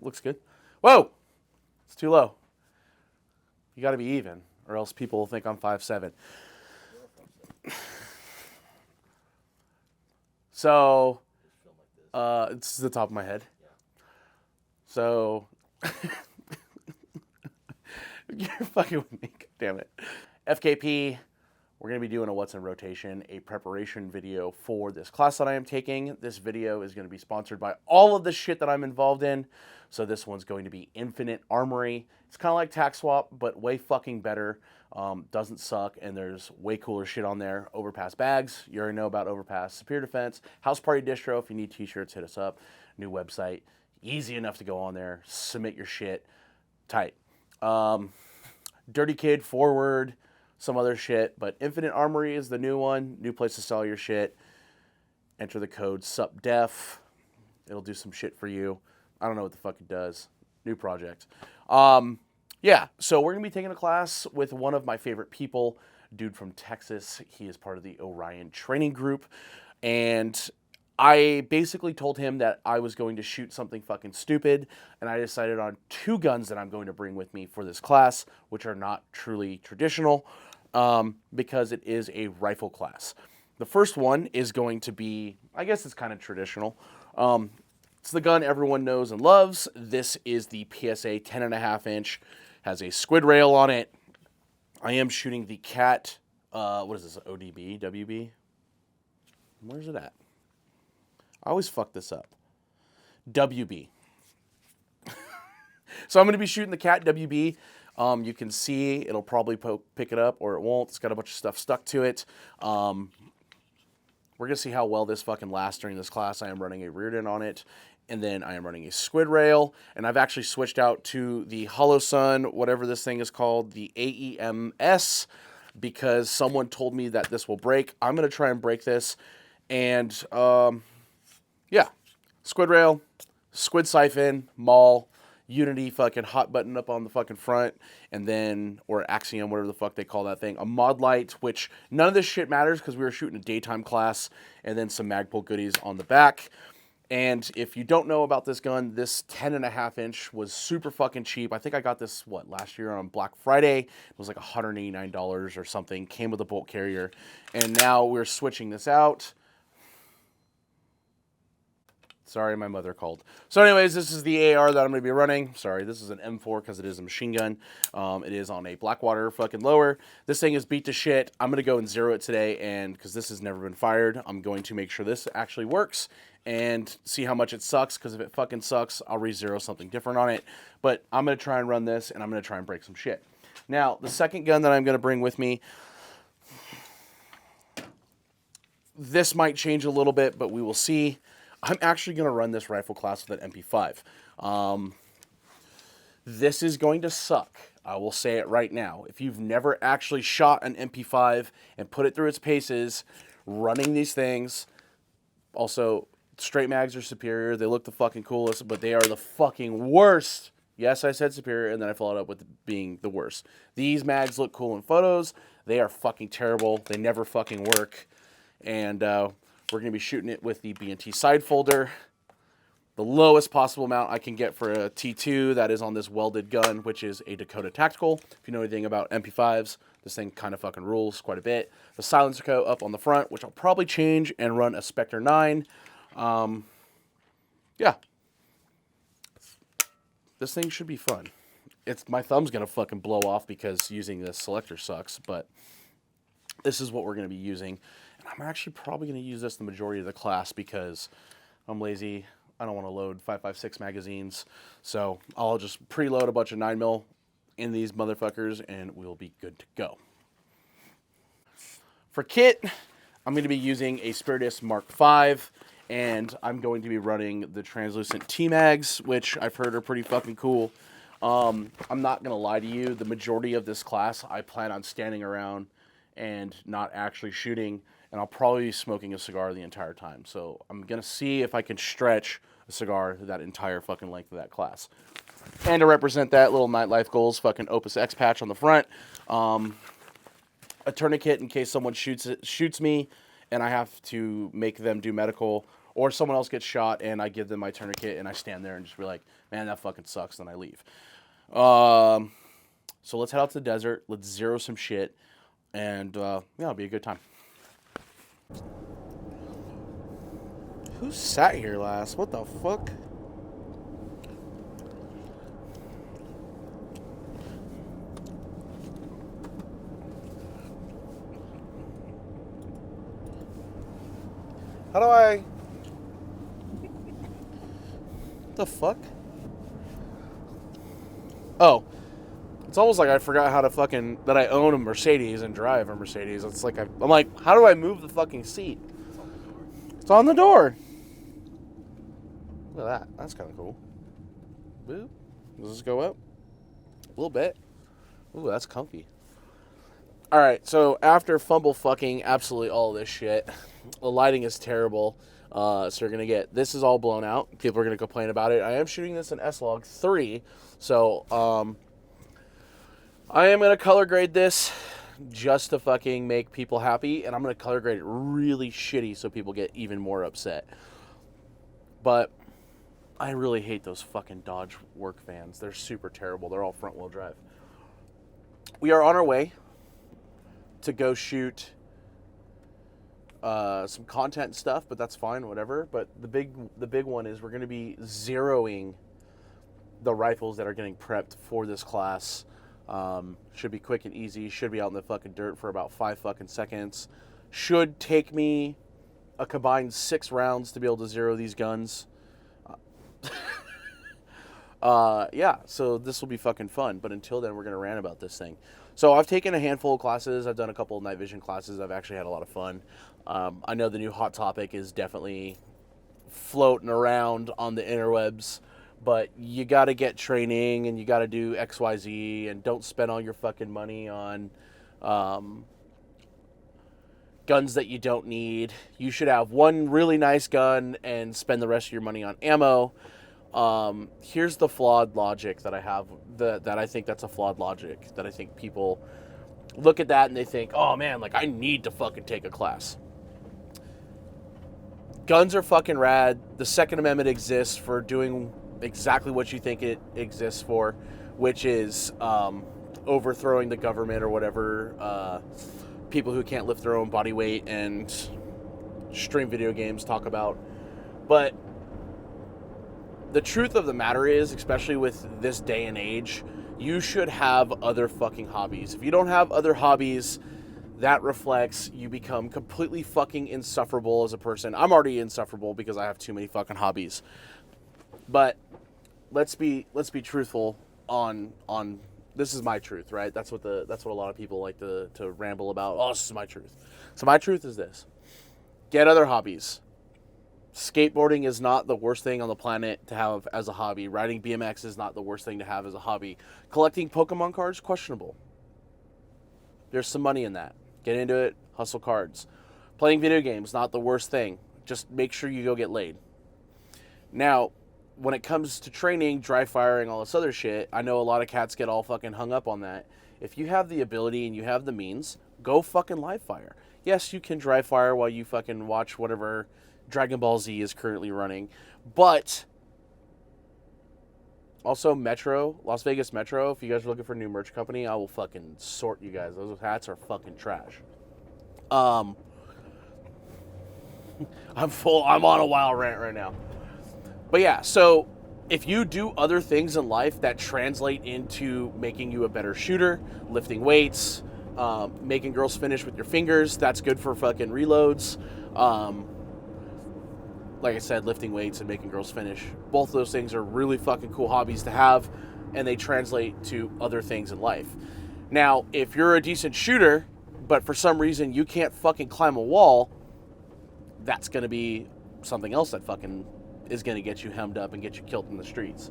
looks good. Whoa! It's too low. You got to be even, or else people will think I'm 5'7". So, it's the top of my head. So, you're fucking with me. God damn it. FKP, we're going to be doing a what's in rotation, a preparation video for this class that I am taking. This video is going to be sponsored by all of the shit that I'm involved in. So this one's going to be Infinite Armory. It's kind of like Tax Swap, but way fucking better. Doesn't suck, and there's way cooler shit on there. Overpass bags, you already know about Overpass. Superior Defense, House Party Distro. If you need t-shirts, hit us up. New website, easy enough to go on there, submit your shit, tight. Dirty Kid, Forward, some other shit, but Infinite Armory is the new one. New place to sell your shit. Enter the code SUPDEF. It'll do some shit for you. I don't know what the fuck it does. New project. Yeah, so we're going to be taking a class with one of my favorite people, dude from Texas. He is part of the Orion training group. And I basically told him that I was going to shoot something fucking stupid, and I decided on 2 guns that I'm going to bring with me for this class, which are not truly traditional, because it is a rifle class. The first one is going to be, I guess it's kind of traditional. It's the gun everyone knows and loves. This is the PSA 10.5 inch. Has a squid rail on it. I am shooting the Cat, what is this, ODB, WB? Where's it at? I always fuck this up. WB. So I'm going to be shooting the Cat WB. You can see it'll probably pick it up or it won't. It's got a bunch of stuff stuck to it. We're going to see how well this fucking lasts during this class. I am running a rear end on it. And then I am running a squid rail. And I've actually switched out to the Hollow Sun, whatever this thing is called, the AEMS, because someone told me that this will break. I'm going to try and break this. And, yeah, squid rail, squid siphon, maul, Unity fucking hot button up on the fucking front, and then, or Axiom, whatever the fuck they call that thing, a mod light, which none of this shit matters because we were shooting a daytime class, and then some Magpul goodies on the back. And if you don't know about this gun, this 10.5 inch was super fucking cheap. I think I got this, last year on Black Friday. It was like $189 or something. Came with a bolt carrier. And now we're switching this out. Sorry, my mother called. So anyways, this is the AR that I'm going to be running. Sorry, this is an M4 because it is a machine gun. It is on a Blackwater fucking lower. This thing is beat to shit. I'm going to go and zero it today, and because this has never been fired, I'm going to make sure this actually works and see how much it sucks, because if it fucking sucks, I'll re-zero something different on it. But I'm going to try and run this, and I'm going to try and break some shit. Now, the second gun that I'm going to bring with me, this might change a little bit, but we will see. I'm actually going to run this rifle class with an MP5. This is going to suck. I will say it right now. If you've never actually shot an MP5 and put it through its paces, running these things, also, straight mags are superior. They look the fucking coolest, but they are the fucking worst. Yes, I said superior, and then I followed up with being the worst. These mags look cool in photos. They are fucking terrible. They never fucking work. And we're going to be shooting it with the B&T side folder. The lowest possible amount I can get for a T2 that is on this welded gun, which is a Dakota Tactical. If you know anything about MP5s, this thing kind of fucking rules quite a bit. The silencer coat up on the front, which I'll probably change and run a Spectre 9. Yeah. This thing should be fun. My thumb's going to fucking blow off because using this selector sucks, but this is what we're going to be using. And I'm actually probably going to use this the majority of the class because I'm lazy. I don't want to load 5.56 magazines. So I'll just preload a bunch of 9mm in these motherfuckers and we'll be good to go. For kit, I'm going to be using a Spiritus Mark V, and I'm going to be running the translucent T-mags, which I've heard are pretty fucking cool. I'm not going to lie to you. The majority of this class, I plan on standing around and not actually shooting, and I'll probably be smoking a cigar the entire time. So I'm going to see if I can stretch a cigar that entire fucking length of that class. And to represent that, little Nightlife Goals fucking Opus X patch on the front. A tourniquet in case someone shoots me and I have to make them do medical, Or someone else gets shot and I give them my tourniquet and I stand there and just be like, man, that fucking sucks, then I leave. So let's head out to the desert, let's zero some shit, and yeah, it'll be a good time. Who sat here last? What the fuck? How do I... the fuck? Oh. It's almost like I forgot how to fucking... that I own a Mercedes and drive a Mercedes. It's like I'm like, how do I move the fucking seat? It's on the door. Look at that. That's kind of cool. Boop. Does this go up? A little bit. Ooh, that's comfy. Alright, so after fumble fucking absolutely all this shit, the lighting is terrible. So you're going to get... this is all blown out. People are going to complain about it. I am shooting this in S-Log 3. So, I am going to color grade this just to fucking make people happy. And I'm going to color grade it really shitty so people get even more upset. But I really hate those fucking Dodge work vans. They're super terrible. They're all front wheel drive. We are on our way to go shoot some content stuff, but that's fine, whatever. But the big one is we're going to be zeroing the rifles that are getting prepped for this class. Should be quick and easy. Should be out in the fucking dirt for about 5 fucking seconds. Should take me a combined 6 rounds to be able to zero these guns. Yeah, so this will be fucking fun. But until then, we're going to rant about this thing. So I've taken a handful of classes. I've done a couple of night vision classes. I've actually had a lot of fun. I know the new hot topic is definitely floating around on the interwebs, but you got to get training and you got to do XYZ and don't spend all your fucking money on guns that you don't need. You should have one really nice gun and spend the rest of your money on ammo. Here's the flawed logic that I have, that I think that's a flawed logic, that I think people look at that and they think, oh man, like I need to fucking take a class. Guns are fucking rad. The Second Amendment exists for doing exactly what you think it exists for, which is overthrowing the government or whatever people who can't lift their own body weight and stream video games talk about. But the truth of the matter is, especially with this day and age, you should have other fucking hobbies. If you don't have other hobbies, that reflects you become completely fucking insufferable as a person. I'm already insufferable because I have too many fucking hobbies. But let's be truthful on this is my truth, right? That's what a lot of people like to ramble about. Oh, this is my truth. So my truth is this. Get other hobbies. Skateboarding is not the worst thing on the planet to have as a hobby. Riding BMX is not the worst thing to have as a hobby. Collecting Pokemon cards, questionable. There's some money in that. Get into it, hustle cards. Playing video games, not the worst thing. Just make sure you go get laid. Now, when it comes to training, dry firing, all this other shit, I know a lot of cats get all fucking hung up on that. If you have the ability and you have the means, go fucking live fire. Yes, you can dry fire while you fucking watch whatever Dragon Ball Z is currently running. But also Metro, Las Vegas Metro, if you guys are looking for a new merch company, I will fucking sort you guys. Those hats are fucking trash. I'm on a wild rant right now. But yeah, so if you do other things in life that translate into making you a better shooter, lifting weights, making girls finish with your fingers, that's good for fucking reloads. Like I said, lifting weights and making girls finish. Both of those things are really fucking cool hobbies to have, and they translate to other things in life. Now, if you're a decent shooter, but for some reason you can't fucking climb a wall, that's going to be something else that fucking is going to get you hemmed up and get you killed in the streets.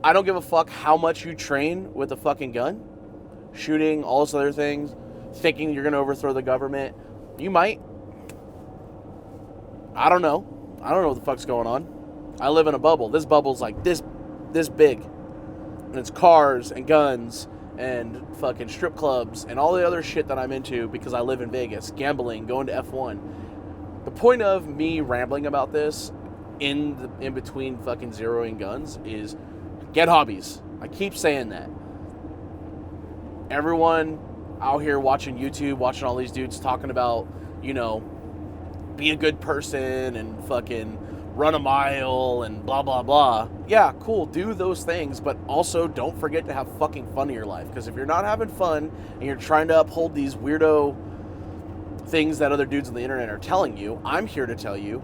I don't give a fuck how much you train with a fucking gun, shooting, all those other things, thinking you're going to overthrow the government. You might. I don't know. I don't know what the fuck's going on. I live in a bubble. This bubble's like this big. And it's cars and guns and fucking strip clubs and all the other shit that I'm into because I live in Vegas. Gambling, going to F1. The point of me rambling about this in between fucking zeroing guns is get hobbies. I keep saying that. Everyone out here watching YouTube, watching all these dudes talking about, you know, be a good person and fucking run a mile and blah, blah, blah. Yeah, cool, do those things, but also don't forget to have fucking fun in your life. Because if you're not having fun and you're trying to uphold these weirdo things that other dudes on the internet are telling you, I'm here to tell you,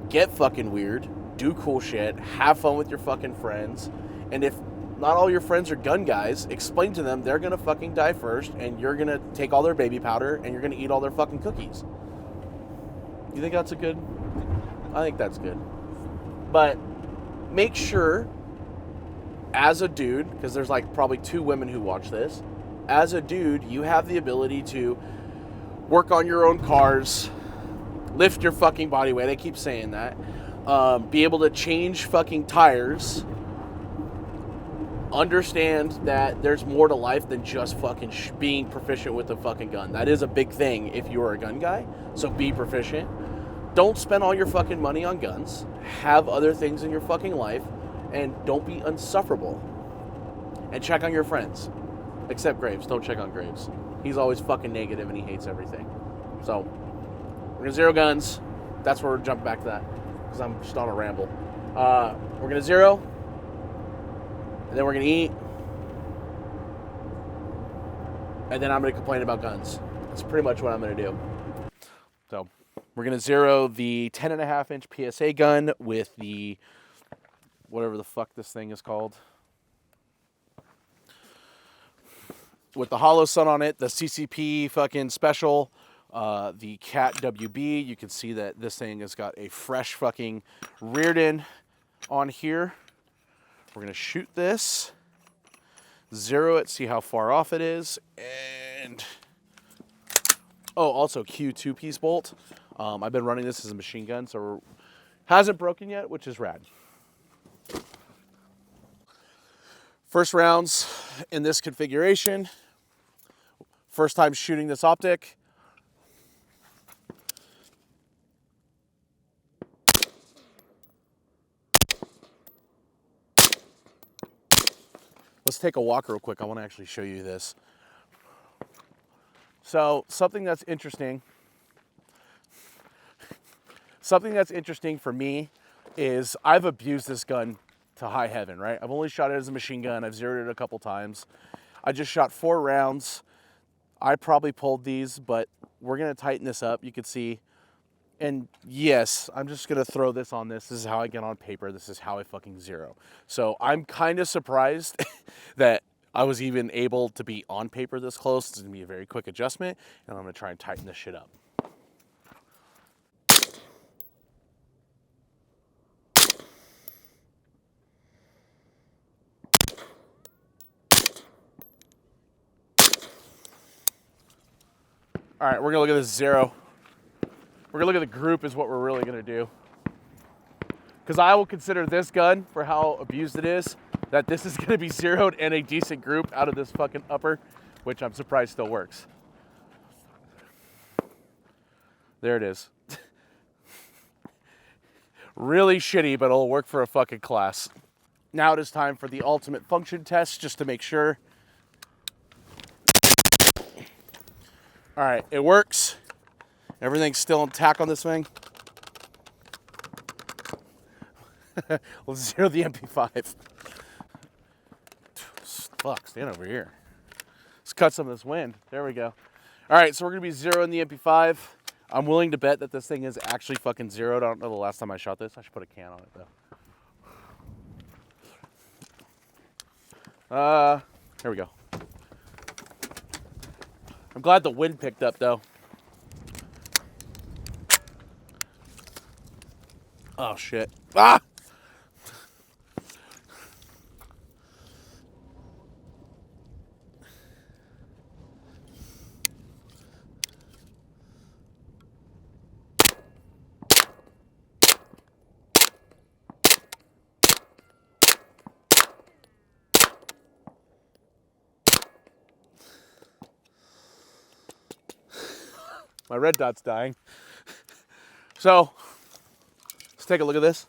get fucking weird, do cool shit, have fun with your fucking friends, and if not all your friends are gun guys, explain to them they're gonna fucking die first, and you're gonna take all their baby powder, and you're gonna eat all their fucking cookies. You think that's a good? I think that's good. But make sure, as a dude, because there's like probably 2 women who watch this, as a dude, you have the ability to work on your own cars, lift your fucking body weight. I keep saying that. Be able to change fucking tires. Understand that there's more to life than just fucking being proficient with a fucking gun. That is a big thing if you're a gun guy. So be proficient. Don't spend all your fucking money on guns. Have other things in your fucking life. And don't be insufferable. And check on your friends. Except Graves. Don't check on Graves. He's always fucking negative and he hates everything. So, we're gonna zero guns. That's where we're jumping back to that. Because I'm just on a ramble. We're gonna zero. And then we're gonna eat. And then I'm gonna complain about guns. That's pretty much what I'm gonna do. So, we're gonna zero the 10.5-inch PSA gun with the whatever the fuck this thing is called. With the hollow sun on it, the CCP fucking special, the Cat WB. You can see that this thing has got a fresh fucking Reardon on here. We're going to shoot this, zero it, see how far off it is, and oh, also Q 2-piece bolt. I've been running this as a machine gun, so hasn't broken yet, which is rad. First rounds in this configuration. First time shooting this optic. Let's take a walk real quick. I want to actually show you this. So something that's interesting for me is I've abused this gun to high heaven, right? I've only shot it as a machine gun. I've zeroed it a couple times. I just shot 4 rounds. I probably pulled these, but we're going to tighten this up. You can see. And yes, I'm just going to throw this on this. This is how I get on paper. This is how I fucking zero. So I'm kind of surprised that I was even able to be on paper this close. It's going to be a very quick adjustment, and I'm going to try and tighten this shit up. All right, we're going to look at this zero. We're going to look at the group is what we're really going to do. Because I will consider this gun, for how abused it is, that this is going to be zeroed in a decent group out of this fucking upper, which I'm surprised still works. There it is. Really shitty, but it'll work for a fucking class. Now it is time for the ultimate function test, just to make sure. All right, it works. Everything's still intact on this thing. Let's zero the MP5. Fuck, stand over here. Let's cut some of this wind. There we go. All right, so we're gonna be zeroing the MP5. I'm willing to bet that this thing is actually fucking zeroed. I don't know the last time I shot this. I should put a can on it though. There we go. I'm glad the wind picked up though. Oh shit. Ah! My red dot's dying. So let's take a look at this.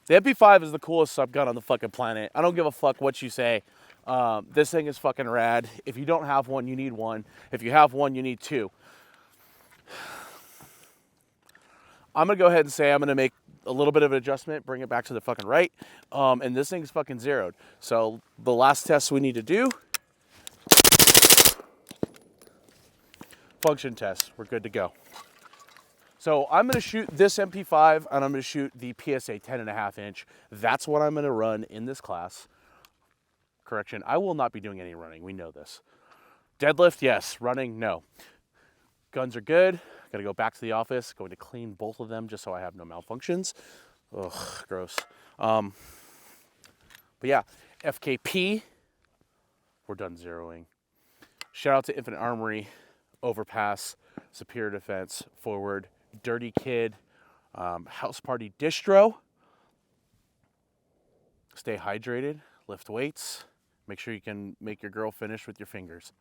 The MP5 is the coolest subgun on the fucking planet. I don't give a fuck what you say. This thing is fucking rad. If you don't have one, you need one. If you have one, you need two. I'm gonna go ahead and say I'm gonna make a little bit of an adjustment, bring it back to the fucking right. And this thing's fucking zeroed. So the last test we need to do, function test. We're good to go. So I'm gonna shoot this MP5 and I'm gonna shoot the PSA 10.5 inch. That's what I'm gonna run in this class. Correction, I will not be doing any running, we know this. Deadlift, yes. Running, no. Guns are good. Gotta go back to the office, going to clean both of them just so I have no malfunctions. Ugh, gross. But yeah, FKP, we're done zeroing. Shout out to Infinite Armory, Overpass, Superior Defense, Forward, Dirty Kid, House Party Distro. Stay hydrated, lift weights, make sure you can make your girl finish with your fingers.